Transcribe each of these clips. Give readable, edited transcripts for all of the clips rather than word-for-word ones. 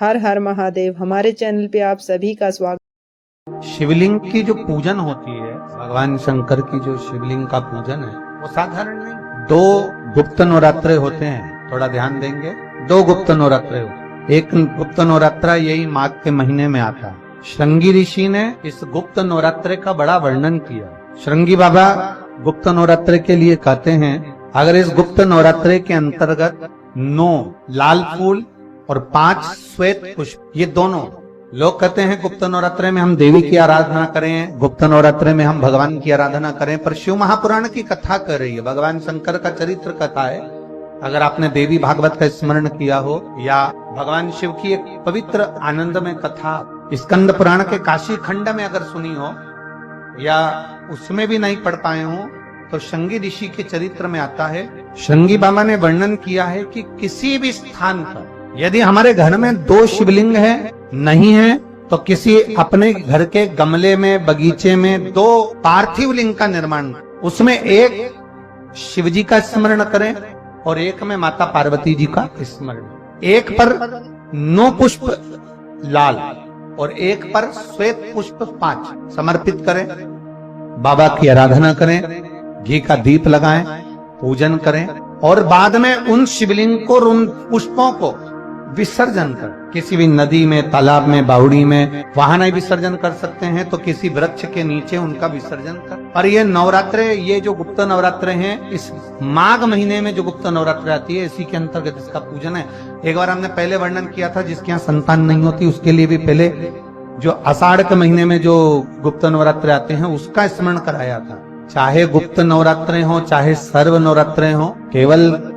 हर हर महादेव। हमारे चैनल पे आप सभी का स्वागत। शिवलिंग की जो पूजन होती है, भगवान शंकर की जो शिवलिंग का पूजन है वो साधारण नहीं। 2 गुप्त नवरात्रे होते हैं, थोड़ा ध्यान देंगे। 2 गुप्त नवरात्रे होते हैं। एक गुप्त नवरात्रा यही माघ के महीने में आता है। श्रृंगी ऋषि ने इस गुप्त नवरात्रे का बड़ा वर्णन किया। श्रृंगी बाबा गुप्त नवरात्रे के लिए कहते हैं, अगर इस गुप्त नवरात्रे के अंतर्गत 9 लाल फूल और 5 श्वेत पुष्प, ये दोनों, लोग कहते हैं गुप्त नवरात्रे में हम देवी की आराधना करें, गुप्त नवरात्रे में हम भगवान की आराधना करें, पर शिव महापुराण की कथा कर रही है, भगवान शंकर का चरित्र कथा है। अगर आपने देवी भागवत का स्मरण किया हो या भगवान शिव की एक पवित्र आनंदमय कथा स्कंद पुराण के काशी खंड में अगर सुनी हो या उसमें भी नहीं पढ़ पाए हो, तो श्रृंगी ऋषि के चरित्र में आता है। श्रृंगी बाबा ने वर्णन किया है कि किसी भी स्थान पर यदि हमारे घर में 2 शिवलिंग है, नहीं है, तो किसी अपने घर के गमले में, बगीचे में 2 पार्थिव लिंग का निर्माण, उसमें एक शिव जी का स्मरण करें और एक में माता पार्वती जी का स्मरण। एक पर 9 पुष्प लाल और एक पर श्वेत पुष्प 5 समर्पित करें, बाबा की आराधना करें, घी का दीप लगाएं, पूजन करें और बाद में उन शिवलिंग को, उन पुष्पों को विसर्जन कर, किसी भी नदी में, तालाब में, बावड़ी में, वहां नहीं विसर्जन कर सकते हैं तो किसी वृक्ष के नीचे उनका विसर्जन कर। और ये नवरात्रे, ये जो गुप्त नवरात्रे हैं, इस माघ महीने में जो गुप्त नवरात्रे आती है, इसी के अंतर्गत इसका पूजन है। एक बार हमने पहले वर्णन किया था, जिसके यहाँ संतान नहीं होती उसके लिए भी पहले जो आषाढ़ के महीने में जो गुप्त नवरात्रे आते हैं उसका स्मरण कराया था। चाहे गुप्त नवरात्रे हो, चाहे सर्व नवरात्रे हो, केवल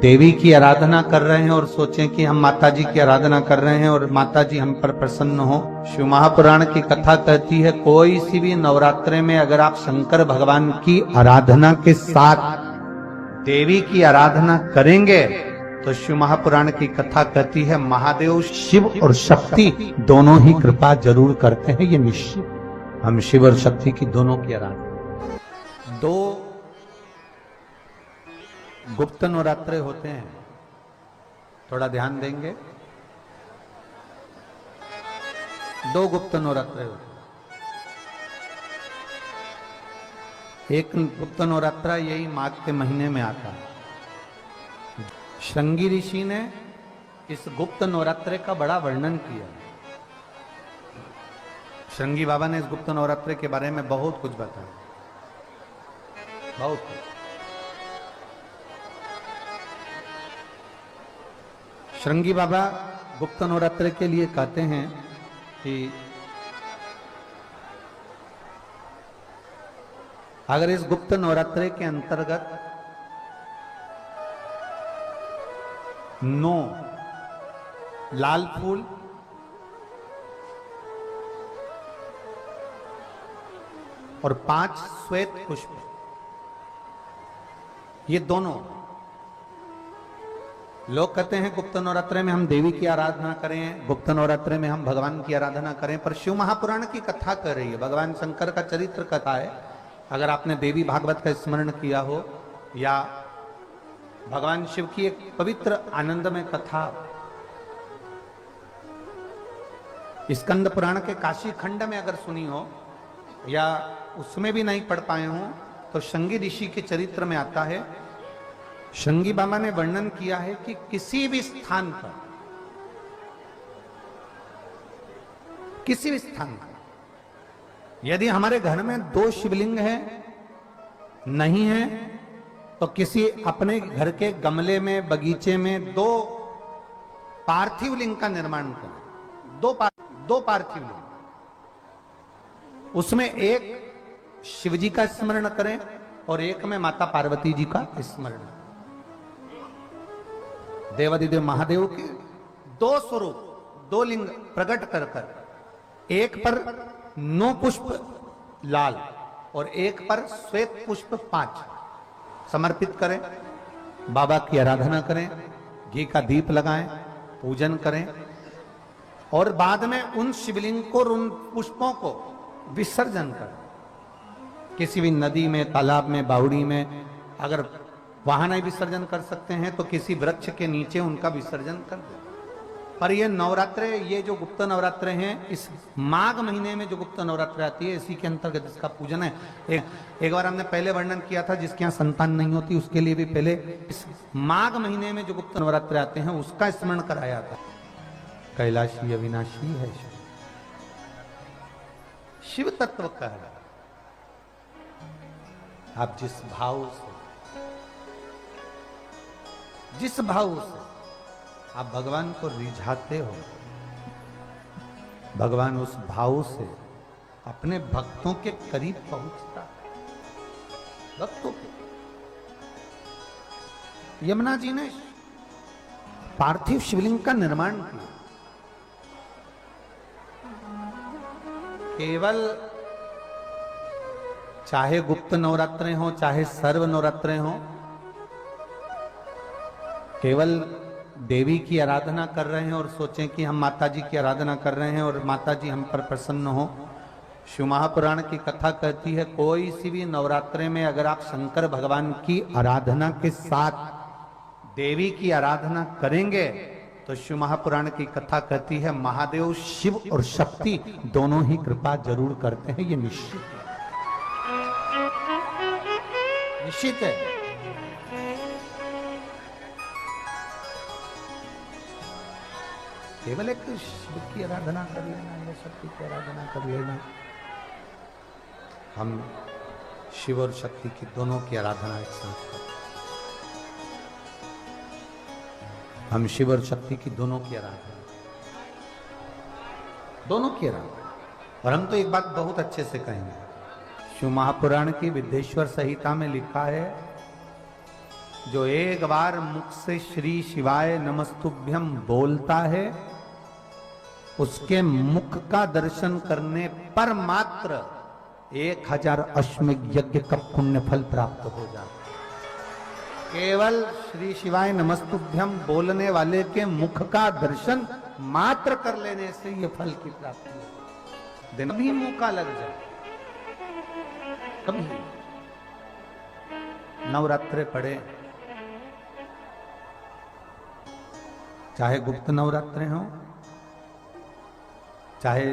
देवी की आराधना कर रहे हैं और सोचें कि हम माता जी की आराधना कर रहे हैं और माता जी हम पर प्रसन्न हो। शिव महापुराण की कथा कहती है, कोई सी भी नवरात्रे में अगर आप शंकर भगवान की आराधना के साथ देवी की आराधना करेंगे तो शिव महापुराण की कथा कहती है, महादेव शिव और शक्ति दोनों ही कृपा जरूर करते हैं, ये निश्चित। हम शिव और शक्ति की दोनों की आराधना। 2 गुप्त नवरात्रे होते हैं, थोड़ा ध्यान देंगे। 2 गुप्त नवरात्रे होते हैं। एक गुप्त नवरात्रा यही माघ के महीने में आता है। श्रृंगी ऋषि ने इस गुप्त नवरात्रे का बड़ा वर्णन किया। श्रृंगी बाबा ने इस गुप्त नवरात्रे के बारे में बहुत कुछ बताया, बहुत कुछ। श्रृंगी बाबा गुप्त नवरात्रे के लिए कहते हैं कि अगर इस गुप्त नवरात्रे के अंतर्गत 9 लाल फूल और 5 श्वेत पुष्प, ये दोनों, लोग कहते हैं गुप्त नवरात्रे में हम देवी की आराधना करें, गुप्त नवरात्रे में हम भगवान की आराधना करें, पर शिव महापुराण की कथा कर रही है, भगवान शंकर का चरित्र कथा है। अगर आपने देवी भागवत का स्मरण किया हो या भगवान शिव की एक पवित्र आनंदमय कथा स्कंद पुराण के काशी खंड में अगर सुनी हो या उसमें भी नहीं पढ़ पाए हो, तो श्रृंगी ऋषि के चरित्र में आता है। श्रृंगी बाबा ने वर्णन किया है कि किसी भी स्थान पर, किसी भी स्थान पर यदि हमारे घर में 2 शिवलिंग है, नहीं है, तो किसी अपने घर के गमले में, बगीचे में 2 पार्थिव लिंग का निर्माण करें। 2 पार्थिव लिंग, उसमें एक शिवजी का स्मरण करें और एक में माता पार्वती जी का स्मरण। देवादिदेव महादेव के 2 स्वरूप, 2 लिंग प्रकट कर कर एक पर 9 पुष्प लाल और एक पर श्वेत पुष्प 5 समर्पित करें, बाबा की आराधना करें, घी का दीप लगाएं, पूजन करें और बाद में उन शिवलिंग को, उन पुष्पों को विसर्जन करें। किसी भी नदी में, तालाब में, बावड़ी में, अगर वहां नहीं विसर्जन कर सकते हैं तो किसी वृक्ष के नीचे उनका विसर्जन कर दें। पर ये नवरात्रे, ये जो गुप्त नवरात्रे हैं, इस माघ महीने में जो गुप्त नवरात्रे आती है, इसी के अंतर्गत इसका पूजन है। एक बार हमने पहले वर्णन किया था, जिसके यहाँ संतान नहीं होती उसके लिए भी पहले इस माघ महीने में जो गुप्त नवरात्रे आते हैं उसका स्मरण कराया था। कैलाशी अविनाशी है शिव तत्व का है। आप जिस भाव से आप भगवान को रिझाते हो, भगवान उस भाव से अपने भक्तों के करीब पहुंचता है। भक्तों के यमुना जी ने पार्थिव शिवलिंग का निर्माण किया। केवल चाहे गुप्त नवरात्रे हो चाहे सर्व नवरात्रे हो, केवल देवी की आराधना कर रहे हैं और सोचें कि हम माता जी की आराधना कर रहे हैं और माता जी हम पर प्रसन्न हो। शिव महापुराण की कथा कहती है, कोई सी भी नवरात्रे में अगर आप शंकर भगवान की आराधना के साथ देवी की आराधना करेंगे तो शिव महापुराण की कथा कहती है महादेव शिव और शक्ति दोनों ही कृपा जरूर करते हैं। ये निश्चित है। केवल एक शिव की आराधना कर लेना या शक्ति की आराधना कर लेना, हम शिव और शक्ति की दोनों की आराधना एक साथ करते, हम शिव और शक्ति की दोनों की आराधना और हम तो एक बात बहुत अच्छे से कहेंगे, शिव महापुराण की विद्येश्वर संहिता में लिखा है, जो एक बार मुख से श्री शिवाय नमस्तुभ्यम बोलता है उसके मुख का दर्शन करने पर मात्र 1000 अश्वमेध यज्ञ का पुण्य फल प्राप्त हो जाता है। केवल श्री शिवाय नमस्तुभ्यम बोलने वाले के मुख का दर्शन मात्र कर लेने से ये फल की प्राप्ति हो। दिन भी मुंह का लग जाए, कभी नवरात्रे पड़े, चाहे गुप्त नवरात्रे हो चाहे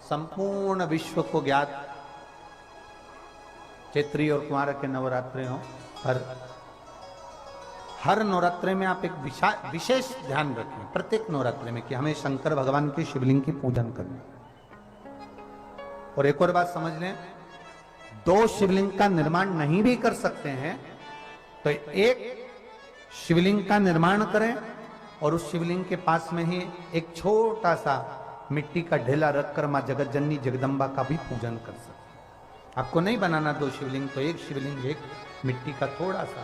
संपूर्ण विश्व को ज्ञात चैत्री और कुंवार के नवरात्रे हो, हर नवरात्रे में आप एक विशेष ध्यान रखें प्रत्येक नवरात्रे में कि हमें शंकर भगवान के शिवलिंग की पूजन करनी। और एक और बात समझ लें, 2 शिवलिंग का निर्माण नहीं भी कर सकते हैं तो एक शिवलिंग का निर्माण करें और उस शिवलिंग के पास में ही एक छोटा सा मिट्टी का ढेला रखकर मां जगत जननी जगदम्बा का भी पूजन कर सकते। आपको नहीं बनाना 2 शिवलिंग, तो एक शिवलिंग एक मिट्टी का थोड़ा सा।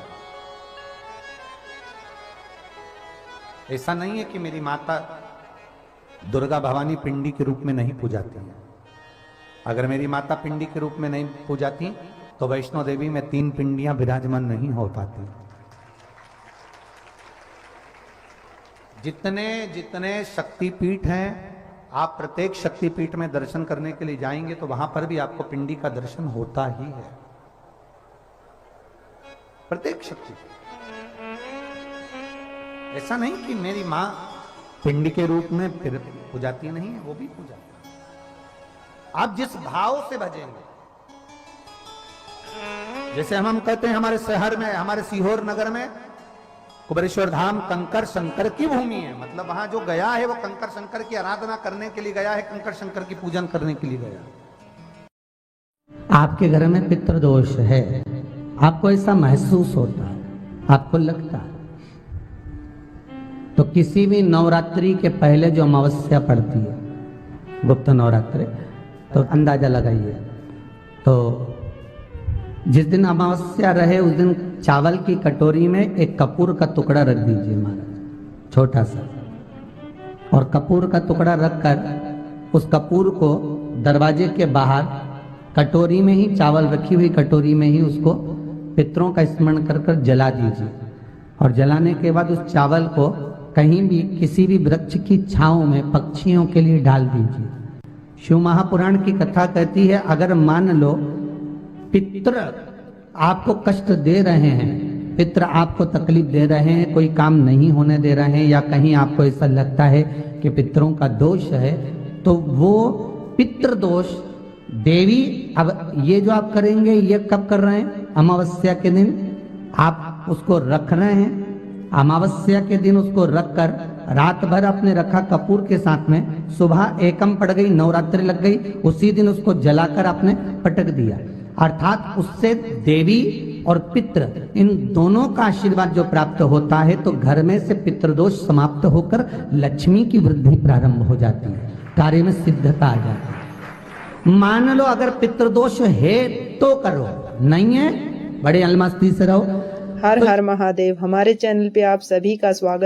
ऐसा नहीं है कि मेरी माता दुर्गा भवानी पिंडी के रूप में नहीं पूजाती है। अगर मेरी माता पिंडी के रूप में नहीं पूजाती तो वैष्णो देवी में 3 पिंडियां विराजमान नहीं हो पाती। जितने जितने शक्तिपीठ हैं, आप प्रत्येक शक्तिपीठ में दर्शन करने के लिए जाएंगे तो वहां पर भी आपको पिंडी का दर्शन होता ही है। प्रत्येक शक्तिपीठ, ऐसा नहीं कि मेरी मां पिंडी के रूप में फिर पूजाती नहीं है, वो भी पूजाती है। आप जिस भाव से भजेंगे, जैसे हम कहते हैं हमारे शहर में, हमारे सीहोर नगर में कुबेरेश्वर धाम कंकर शंकर की भूमि है, मतलब वहां जो गया है वो कंकर शंकर की आराधना करने के लिए गया है, कंकर शंकर की पूजन करने के लिए गया। आपके घर में पितृदोष है, आपको ऐसा महसूस होता है, आपको लगता है, तो किसी भी नवरात्रि के पहले जो अमावस्या पड़ती है, गुप्त नवरात्रि, तो अंदाजा लगाइए। तो जिस दिन अमावस्या रहे उस दिन चावल की कटोरी में एक कपूर का टुकड़ा रख दीजिए महाराज, छोटा सा, और कपूर का टुकड़ा रखकर उस कपूर को दरवाजे के बाहर कटोरी में ही, चावल रखी हुई कटोरी में ही उसको पितरों का स्मरण कर कर जला दीजिए। और जलाने के बाद उस चावल को कहीं भी किसी भी वृक्ष की छांव में पक्षियों के लिए डाल दीजिए। शिव महापुराण की कथा कहती है, अगर मान लो पितृ आपको कष्ट दे रहे हैं, पितृ आपको तकलीफ दे रहे हैं, कोई काम नहीं होने दे रहे हैं, या कहीं आपको ऐसा लगता है कि पितरों का दोष है, तो वो पितृ दोष देवी, अब ये जो आप करेंगे ये कब कर रहे हैं? अमावस्या के दिन आप उसको रख रहे हैं। अमावस्या के दिन उसको रखकर रात भर आपने रखा कपूर के साथ में, सुबह एकम पड़ गई, नवरात्रि लग गई, उसी दिन उसको जलाकर आपने पटक दिया। अर्थात उससे देवी और पितृ इन दोनों का आशीर्वाद जो प्राप्त होता है, तो घर में से पितृदोष समाप्त होकर लक्ष्मी की वृद्धि प्रारंभ हो जाती है, कार्य में सिद्धता आ जाती है। मान लो अगर पितृदोष है तो करो, नहीं है बड़े अलमस्ती से रहो। हर हर महादेव। हमारे चैनल पे आप सभी का स्वागत